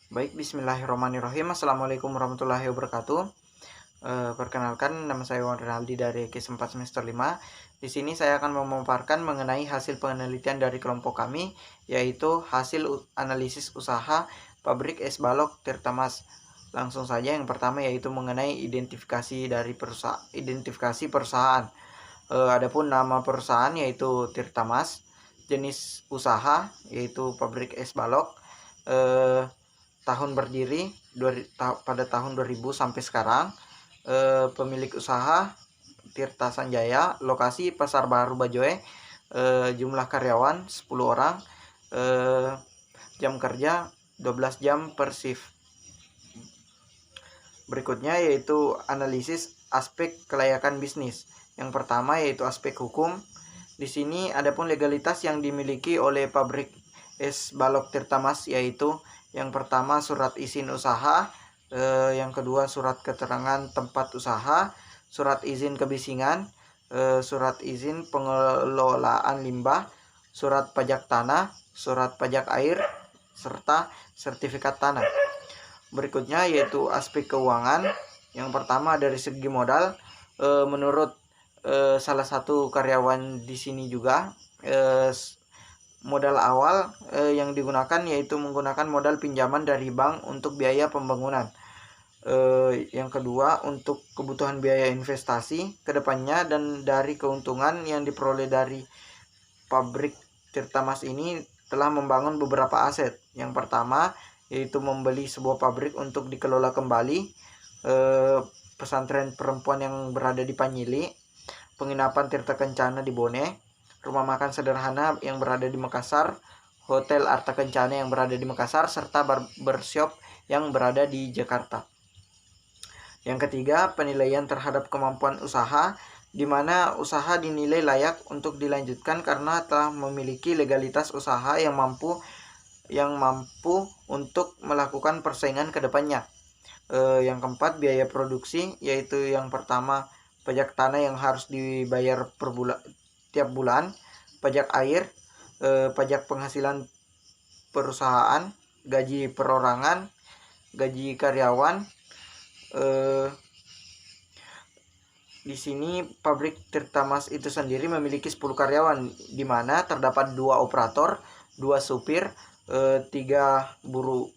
Baik, bismillahirrahmanirrahim. Assalamualaikum warahmatullahi wabarakatuh. Perkenalkan, nama saya Wan Rinaldi dari KIS 4 semester 5. Di sini saya akan memaparkan mengenai hasil penelitian dari kelompok kami, yaitu hasil analisis usaha pabrik es balok Tirtamas. Langsung saja, yang pertama yaitu mengenai identifikasi perusahaan. Adapun nama perusahaan yaitu Tirtamas, jenis usaha yaitu pabrik es balok. Tahun berdiri pada tahun 2000 sampai sekarang. Pemilik usaha Tirta Sanjaya, lokasi Pasar Baru Bajoe. Jumlah karyawan 10 orang. Jam kerja 12 jam per shift. Berikutnya yaitu analisis aspek kelayakan bisnis. Yang pertama yaitu aspek hukum. Di sini adapun legalitas yang dimiliki oleh pabrik es balok Tirtamas, yaitu yang pertama surat izin usaha, yang kedua surat keterangan tempat usaha, surat izin kebisingan, surat izin pengelolaan limbah, surat pajak tanah, surat pajak air, serta sertifikat tanah. Berikutnya yaitu aspek keuangan. Yang pertama dari segi modal, menurut salah satu karyawan di sini juga, modal awal yang digunakan yaitu menggunakan modal pinjaman dari bank untuk biaya pembangunan. Yang kedua untuk kebutuhan biaya investasi kedepannya dan dari keuntungan yang diperoleh dari pabrik Tirtamas ini telah membangun beberapa aset. Yang pertama yaitu membeli sebuah pabrik untuk dikelola kembali, pesantren perempuan yang berada di Panyili, penginapan Tirta Kencana di Bone, rumah makan sederhana yang berada di Makassar, hotel Arta Kencana yang berada di Makassar, serta barbershop yang berada di Jakarta. Yang ketiga, penilaian terhadap kemampuan usaha, di mana usaha dinilai layak untuk dilanjutkan karena telah memiliki legalitas usaha yang mampu untuk melakukan persaingan ke depannya. Yang keempat, biaya produksi, yaitu yang pertama pajak tanah yang harus dibayar tiap bulan, pajak air, pajak penghasilan perusahaan, gaji perorangan, gaji karyawan. Di sini pabrik Tirtamas itu sendiri memiliki 10 karyawan, di mana terdapat 2 operator, 2 supir, 3 buruh,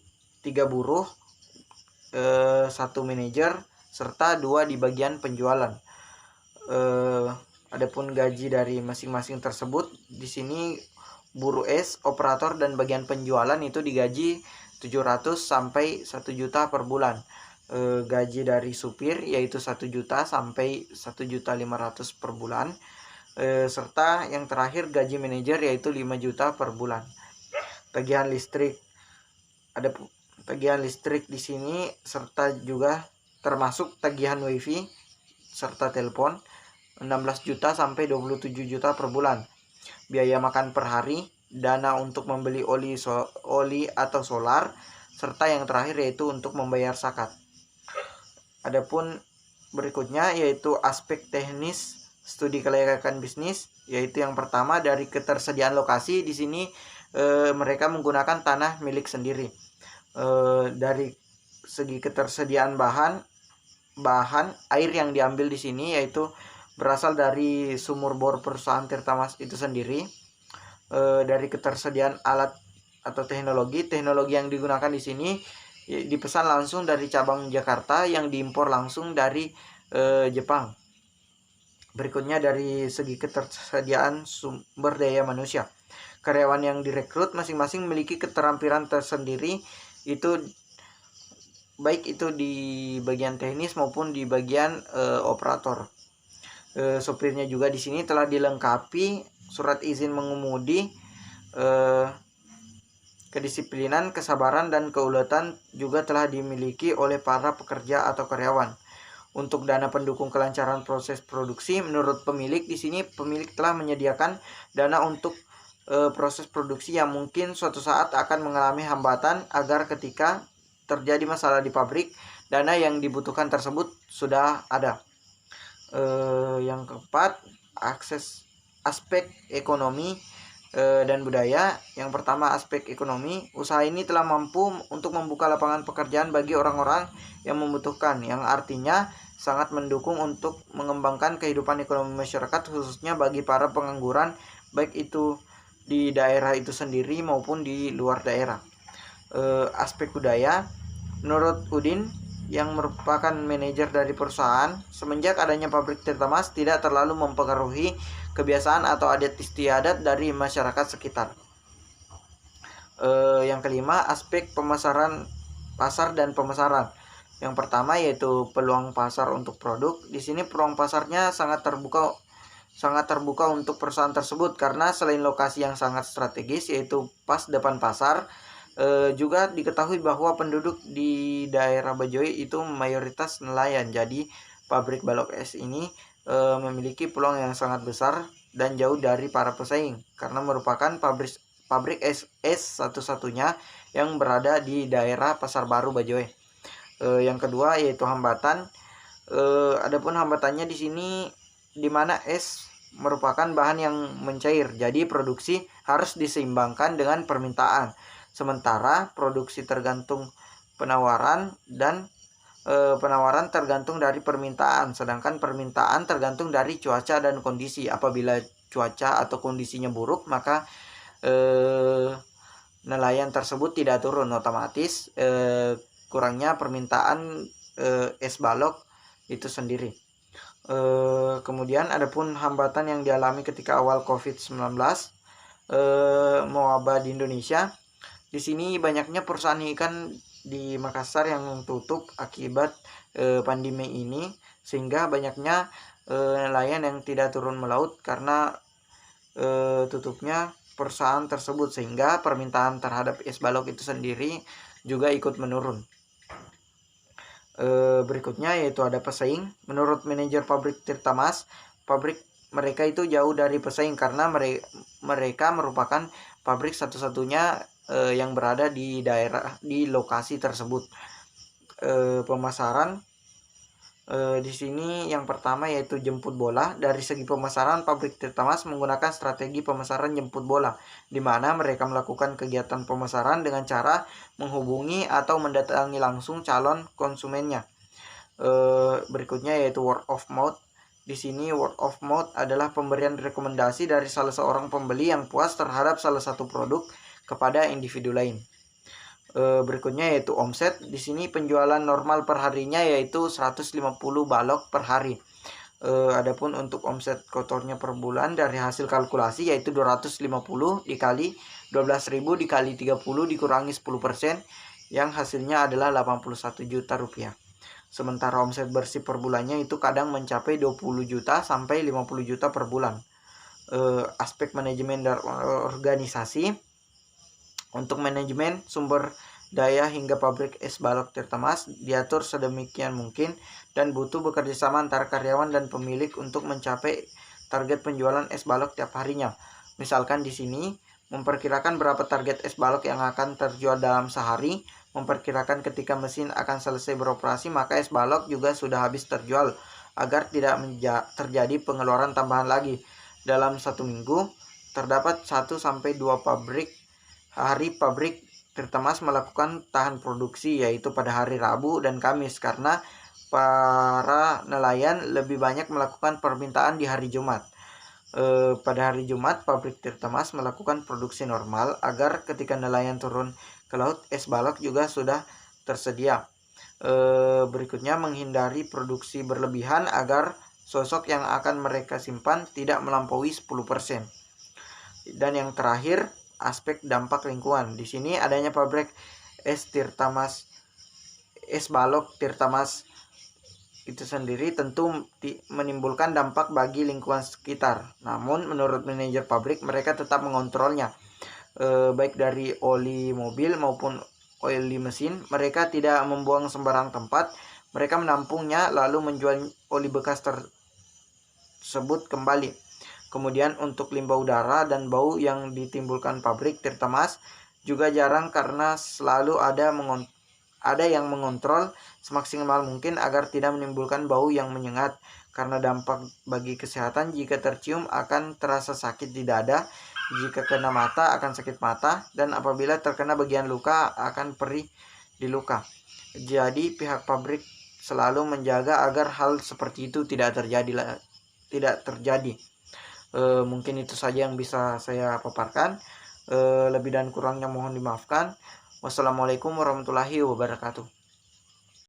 1 manajer, serta 2 di bagian penjualan. Adapun gaji dari masing-masing tersebut, di sini buruh es, operator dan bagian penjualan itu digaji 700 sampai 1 juta per bulan. Gaji dari supir yaitu 1 juta sampai 1.500.000 per bulan. Serta yang terakhir gaji manajer yaitu 5 juta per bulan. Tagihan listrik, ada tagihan listrik di sini serta juga termasuk tagihan wifi serta telepon 16 juta sampai 27 juta per bulan. Biaya makan per hari, dana untuk membeli oli atau solar, serta yang terakhir yaitu untuk membayar zakat. Adapun berikutnya yaitu aspek teknis studi kelayakan bisnis, yaitu yang pertama dari ketersediaan lokasi. Di sini mereka menggunakan tanah milik sendiri. Dari segi ketersediaan bahan air yang diambil di sini yaitu berasal dari sumur bor perusahaan Tirtamas itu sendiri. Dari ketersediaan alat atau teknologi yang digunakan di sini dipesan langsung dari cabang Jakarta yang diimpor langsung dari Jepang. Berikutnya dari segi ketersediaan sumber daya manusia, karyawan yang direkrut masing-masing memiliki keterampilan tersendiri, itu baik itu di bagian teknis maupun di bagian operator. Sopirnya juga di sini telah dilengkapi surat izin mengemudi, kedisiplinan, kesabaran, dan keuletan juga telah dimiliki oleh para pekerja atau karyawan. Untuk dana pendukung kelancaran proses produksi, menurut pemilik di sini pemilik telah menyediakan dana untuk proses produksi yang mungkin suatu saat akan mengalami hambatan, agar ketika terjadi masalah di pabrik, dana yang dibutuhkan tersebut sudah ada. Yang keempat, aspek ekonomi dan budaya. Yang pertama, aspek ekonomi. Usaha ini telah mampu untuk membuka lapangan pekerjaan bagi orang-orang yang membutuhkan, yang artinya sangat mendukung untuk mengembangkan kehidupan ekonomi masyarakat, khususnya bagi para pengangguran, baik itu di daerah itu sendiri maupun di luar daerah. Aspek budaya, menurut Udin yang merupakan manajer dari perusahaan, semenjak adanya pabrik Tirta Mas tidak terlalu mempengaruhi kebiasaan atau adat istiadat dari masyarakat sekitar. Yang kelima, aspek pemasaran, pasar dan pemasaran. Yang pertama yaitu peluang pasar untuk produk. Di sini peluang pasarnya sangat terbuka untuk perusahaan tersebut karena selain lokasi yang sangat strategis yaitu pas depan pasar, juga diketahui bahwa penduduk di daerah Bajoy itu mayoritas nelayan. Jadi pabrik balok es ini memiliki peluang yang sangat besar dan jauh dari para pesaing karena merupakan pabrik es satu-satunya yang berada di daerah Pasar Baru Bajoy. Yang kedua yaitu hambatan. Adapun hambatannya di sini di mana es merupakan bahan yang mencair, jadi produksi harus diseimbangkan dengan permintaan. Sementara produksi tergantung penawaran dan penawaran tergantung dari permintaan, sedangkan permintaan tergantung dari cuaca dan kondisi. Apabila cuaca atau kondisinya buruk, maka nelayan tersebut tidak turun, otomatis kurangnya permintaan es balok itu sendiri. Kemudian adapun hambatan yang dialami ketika awal COVID-19 mewabah di Indonesia. Di sini banyaknya perusahaan ikan di Makassar yang tutup akibat pandemi ini, sehingga banyaknya nelayan yang tidak turun melaut karena tutupnya perusahaan tersebut, sehingga permintaan terhadap es balok itu sendiri juga ikut menurun. Berikutnya yaitu ada pesaing. Menurut manajer pabrik Tirta Mas, pabrik mereka itu jauh dari pesaing karena mereka merupakan pabrik satu-satunya yang berada di lokasi tersebut. Pemasaran di sini yang pertama yaitu jemput bola. Dari segi pemasaran, pabrik Tirta Mas menggunakan strategi pemasaran jemput bola, di mana mereka melakukan kegiatan pemasaran dengan cara menghubungi atau mendatangi langsung calon konsumennya. Berikutnya yaitu word of mouth. Di sini word of mouth adalah pemberian rekomendasi dari salah seorang pembeli yang puas terhadap salah satu produk kepada individu lain. Berikutnya yaitu omset. Di sini penjualan normal per harinya yaitu 150 balok per hari. Adapun untuk omset kotornya per bulan dari hasil kalkulasi yaitu 250 dikali 12.000 dikali 30 dikurangi 10%, yang hasilnya adalah 81 juta rupiah. Sementara omset bersih per bulannya itu kadang mencapai 20 juta sampai 50 juta per bulan. Aspek manajemen dan organisasi. Untuk manajemen sumber daya hingga pabrik es balok Tirta Mas diatur sedemikian mungkin dan butuh bekerjasama antara karyawan dan pemilik untuk mencapai target penjualan es balok tiap harinya. Misalkan di sini memperkirakan berapa target es balok yang akan terjual dalam sehari, memperkirakan ketika mesin akan selesai beroperasi maka es balok juga sudah habis terjual agar tidak terjadi pengeluaran tambahan lagi. Dalam satu minggu terdapat 1-2 hari pabrik Tirta Mas melakukan tahan produksi, yaitu pada hari Rabu dan Kamis, karena para nelayan lebih banyak melakukan permintaan di hari Jumat. Pada hari Jumat pabrik Tirta Mas melakukan produksi normal agar ketika nelayan turun ke laut es balok juga sudah tersedia. Berikutnya menghindari produksi berlebihan agar sosok yang akan mereka simpan tidak melampaui 10%. Dan yang terakhir, aspek dampak lingkungan. Di sini adanya pabrik es Tirta Mas, es balok Tirta Mas itu sendiri tentu menimbulkan dampak bagi lingkungan sekitar. Namun menurut manajer pabrik mereka tetap mengontrolnya, baik dari oli mobil maupun oli mesin. Mereka tidak membuang sembarang tempat. Mereka menampungnya lalu menjual oli bekas tersebut kembali. Kemudian untuk limbah udara dan bau yang ditimbulkan pabrik Tirta Mas juga jarang karena selalu ada yang mengontrol semaksimal mungkin agar tidak menimbulkan bau yang menyengat. Karena dampak bagi kesehatan jika tercium akan terasa sakit di dada Jika kena mata akan sakit mata, dan apabila terkena bagian luka akan perih di luka. Jadi pihak pabrik selalu menjaga agar hal seperti itu tidak terjadi. Mungkin itu saja yang bisa saya paparkan. Lebih dan kurangnya mohon dimaafkan. Wassalamualaikum warahmatullahi wabarakatuh.